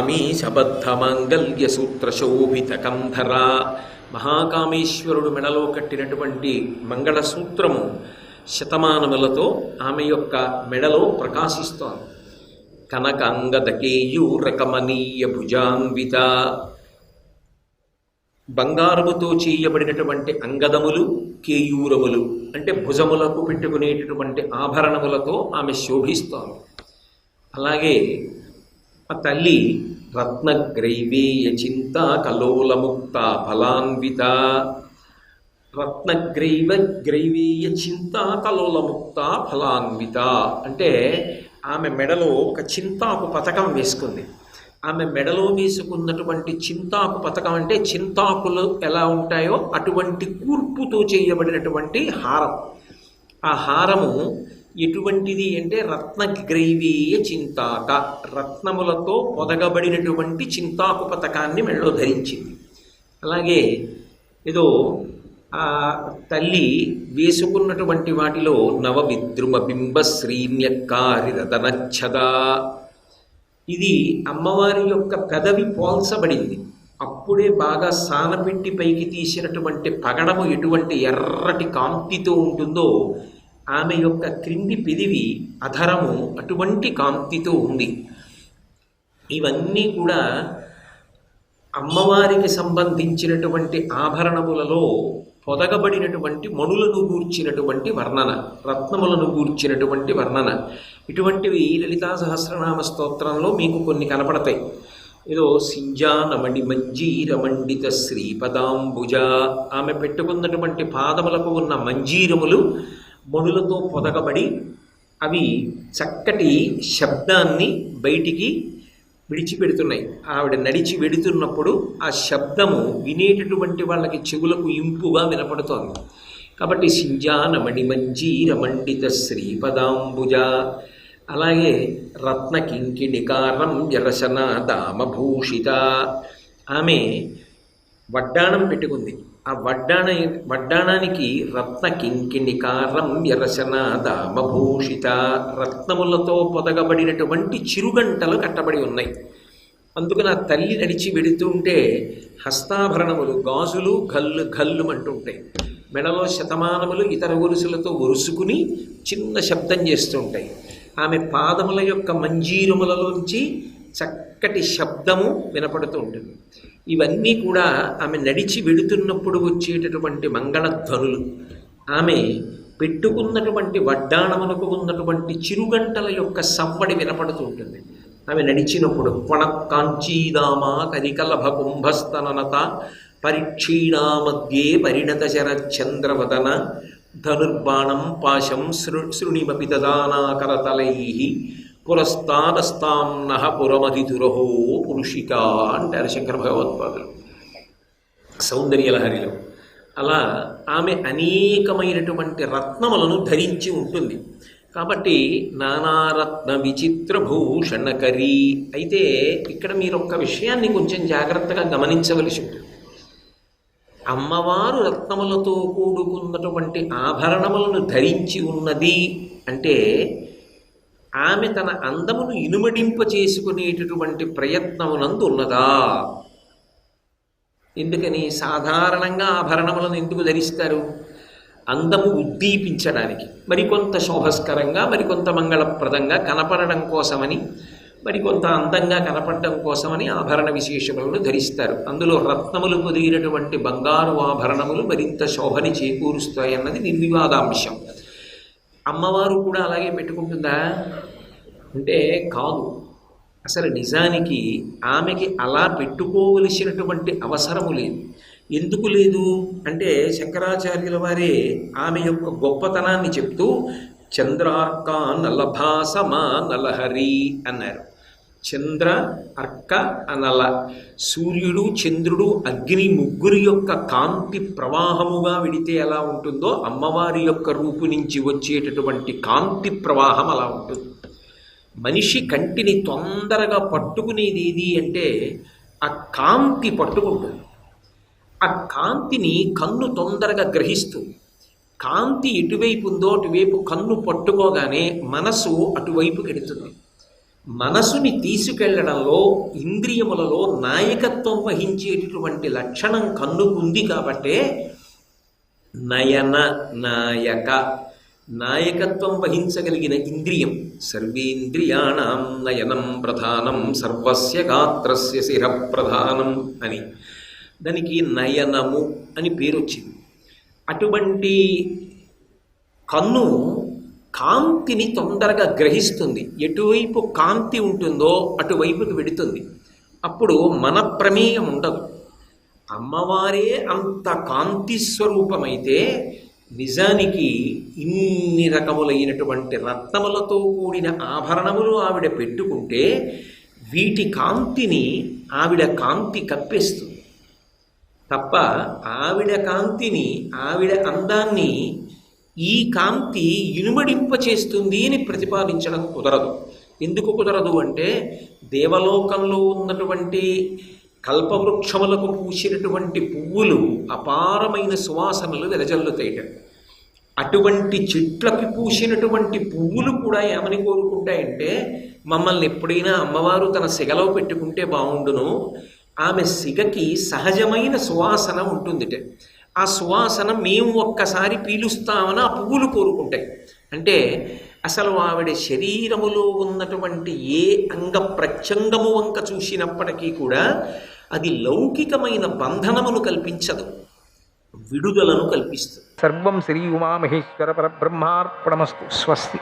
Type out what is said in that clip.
కామేశబద్ధమాంగల్య సూత్రశోభిత కంధర. మహాకామేశ్వరుడు మెడలో కట్టినటువంటి మంగళసూత్రము శతమానములతో ఆమె యొక్క మెడలో ప్రకాశిస్తోంది. కనకాంగదకేయూరకమనీయ భుజాన్విత, బంగారముతో చేయబడినటువంటి అంగదములు, కేయూరములు అంటే భుజములకు పెట్టుకునేటటువంటి ఆభరణములతో ఆమె శోభిస్తోంది. అలాగే ఆ తల్లి రత్నగ్రైవేయ చింత కలోలముక్త ఫలాన్విత. గ్రైవేయ చింత కలోలముక్త ఫలాన్విత అంటే ఆమె మెడలో ఒక చింతాకు పతకం వేసుకుంది. ఆమె మెడలో వేసుకున్నటువంటి చింతాకు పతకం అంటే చింతాకులు ఎలా ఉంటాయో అటువంటి కూర్పుతో చేయబడినటువంటి హారం. ఆ హారము ఎటువంటిది అంటే రత్నగ్రైవేయ చింతాక, రత్నములతో పొదగబడినటువంటి చింతాకు పతకాన్ని మెడలో ధరించింది. అలాగే ఏదో ఆ తల్లి వేసుకున్నటువంటి వాటిలో నవవిద్రుమ బింబ శ్రీన్యకారి రతనచ్చద, ఇది అమ్మవారి యొక్క పెదవి పోల్చబడింది. అప్పుడే బాగా సానపెట్టి పైకి తీసినటువంటి పగడము ఎటువంటి ఎర్రటి కాంతితో ఉంటుందో ఆమె యొక్క క్రింది పెదివి అధరము అటువంటి కాంతితో ఉంది. ఇవన్నీ కూడా అమ్మవారికి సంబంధించినటువంటి ఆభరణములలో పొదగబడినటువంటి మణులను గూర్చినటువంటి వర్ణన, రత్నములను గూర్చినటువంటి వర్ణన. ఇటువంటివి లలితా సహస్రనామ స్తోత్రంలో మీకు కొన్ని కనపడతాయి. ఏదో సింజానమణి మంజీరమండిత శ్రీపదాంబుజ, ఆమె పెట్టుకున్నటువంటి పాదములకు ఉన్న మంజీరములు మణులతో పొదగబడి అవి చక్కటి శబ్దాన్ని బయటికి విడిచిపెడుతున్నాయి. ఆవిడ నడిచి వెడుతున్నప్పుడు ఆ శబ్దము వినేటటువంటి వాళ్ళకి చెవులకు ఇంపుగా వినపడుతోంది. కాబట్టి సింజానమణి మంజీరమండిత శ్రీపదాంబుజ. అలాగే రత్న కింకిణికారం యరసన దామభూషిత, ఆమె వడ్డాణం పెట్టుకుంది. ఆ వడ్డాణానికి రత్న కింకిణికారం యరసన దామభూషిత, రత్నములతో పొదగబడినటువంటి చిరుగంటలు కట్టబడి ఉన్నాయి. అందుకని ఆ తల్లి నడిచి వెడుతుంటే హస్తాభరణములు, గాజులు గల్లు గల్లుమంటుంటాయి. మెడలో శతమానములు ఇతర గొలుసులతో ఒరుసుకుని చిన్న శబ్దం చేస్తుంటాయి. ఆమె పాదముల యొక్క మంజీరములలోంచి చక్కటి శబ్దము వినపడుతూ ఉంటుంది. ఇవన్నీ కూడా ఆమె నడిచి వెడుతున్నప్పుడు వచ్చేటటువంటి మంగళధ్వనులు. ఆమె పెట్టుకున్నటువంటి వడ్డాణములకు ఉన్నటువంటి చిరుగంటల యొక్క సవ్వడి వినపడుతూ ఉంటుంది. ఆమె నడిచినప్పుడు వణక్కాంచీదామ కనికలభ కుంభస్తననత పరిక్షీణా మధ్యే పరిణత శరచంద్రవదన ధనుర్బాణం పాశం శృణిమపి దదానాకరతలై పురస్తాదస్తాం నహ పురమధితురహో పురుషిక అంటారు శంకర భగవత్పాదులు సౌందర్యలహరిలో. అలా ఆమె అనేకమైనటువంటి రత్నములను ధరించి ఉంటుంది. కాబట్టి నానారత్న విచిత్ర భూషణకరీ. అయితే ఇక్కడ మీరు ఒక్క విషయాన్ని కొంచెం జాగ్రత్తగా గమనించవలసి ఉంటుంది. అమ్మవారు రత్నములతో కూడుకున్నటువంటి ఆభరణములను ధరించి ఉన్నది అంటే ఆమె తన అందమును ఇనుమడింప చేసుకునేటటువంటి ప్రయత్నమునందు ఉన్నదా? ఎందుకని సాధారణంగా ఆభరణములను ఎందుకు ధరిస్తారు? అందము ఉద్దీపించడానికి, మరికొంత శోభస్కరంగా, మరికొంత మంగళప్రదంగా కనపడడం కోసమని, మరికొంత అందంగా కనపడడం కోసమని ఆభరణ విశేషములను ధరిస్తారు. అందులో రత్నములు పొదిగినటువంటి బంగారు ఆభరణములు మరింత శోభని చేకూరుస్తాయన్నది నిర్వివాదాంశం. అమ్మవారు కూడా అలాగే పెట్టుకుంటుందా అంటే కాదు. అసలు నిజానికి ఆమెకి అలా పెట్టుకోవలసినటువంటి అవసరము లేదు. ఎందుకు లేదు అంటే శంకరాచార్యుల వారే ఆమె యొక్క గొప్పతనాన్ని చెప్తూ చంద్రార్క నలభాసమా నలహరి అన్నారు. చంద్ర, అర్క, అనల, సూర్యుడు, చంద్రుడు, అగ్ని ముగ్గురు యొక్క కాంతి ప్రవాహముగా విడితే ఎలా ఉంటుందో అమ్మవారి యొక్క రూపు నుంచి వచ్చేటటువంటి కాంతి ప్రవాహం అలా ఉంటుంది. మనిషి కంటిని తొందరగా పట్టుకునేది ఏది అంటే ఆ కాంతి పట్టుకుంటుంది. ఆ కాంతిని కన్ను తొందరగా గ్రహిస్తుంది. కాంతి ఎటువైపు ఉందో అటువైపు కన్ను పట్టుకోగానే మనసు అటువైపు కెడుతుంది. మనసుని తీసుకెళ్లడంలో ఇంద్రియములలో నాయకత్వం వహించేటటువంటి లక్షణం కన్నుకుంది కాబట్టే నయన నాయక, నాయకత్వం వహించగలిగిన ఇంద్రియం. సర్వేంద్రియాణం నయనం ప్రధానం సర్వస్య గాత్రస్య శిర ప్రధానం అని దానికి నయనము అని పేరు వచ్చింది. అటువంటి కన్ను కాంతిని తొందరగా గ్రహిస్తుంది. ఎటువైపు కాంతి ఉంటుందో అటువైపుకి వెడుతుంది. అప్పుడు మన ప్రమేయం ఉండదు. అమ్మవారే అంత కాంతి స్వరూపమైతే నిజానికి ఇన్ని రకములైనటువంటి రత్నములతో కూడిన ఆభరణములు ఆవిడ పెట్టుకుంటే వీటి కాంతిని ఆవిడ కాంతి కప్పేస్తుంది తప్ప ఆవిడ కాంతిని, ఆవిడ అందాన్ని ఈ కాంతి ఇనుమడింపచేస్తుంది అని ప్రతిపాదించడం కుదరదు. ఎందుకు కుదరదు అంటే దేవలోకంలో ఉన్నటువంటి కల్పవృక్షములకు పూసినటువంటి పువ్వులు అపారమైన సువాసనలు వెదజల్లుతాయిట. అటువంటి చెట్లకి పూసినటువంటి పువ్వులు కూడా ఏమని కోరుకుంటాయంటే మమ్మల్ని ఎప్పుడైనా అమ్మవారు తన సిగలో పెట్టుకుంటే బాగుండును. ఆమె సిగకి సహజమైన సువాసన ఉంటుందిట. ఆ సువాసన మేము ఒక్కసారి పీలుస్తామని ఆ పువ్వులు కోరుకుంటాయి. అంటే అసలు ఆవిడ శరీరములో ఉన్నటువంటి ఏ అంగ ప్రత్యంగము వంక చూసినప్పటికీ కూడా అది లౌకికమైన బంధనమును కల్పించదు, విడుదలను కల్పిస్తుంది. సర్వం శ్రీ ఉమామహేశ్వర పరబ్రహ్మార్పణమస్తు. స్వస్తి.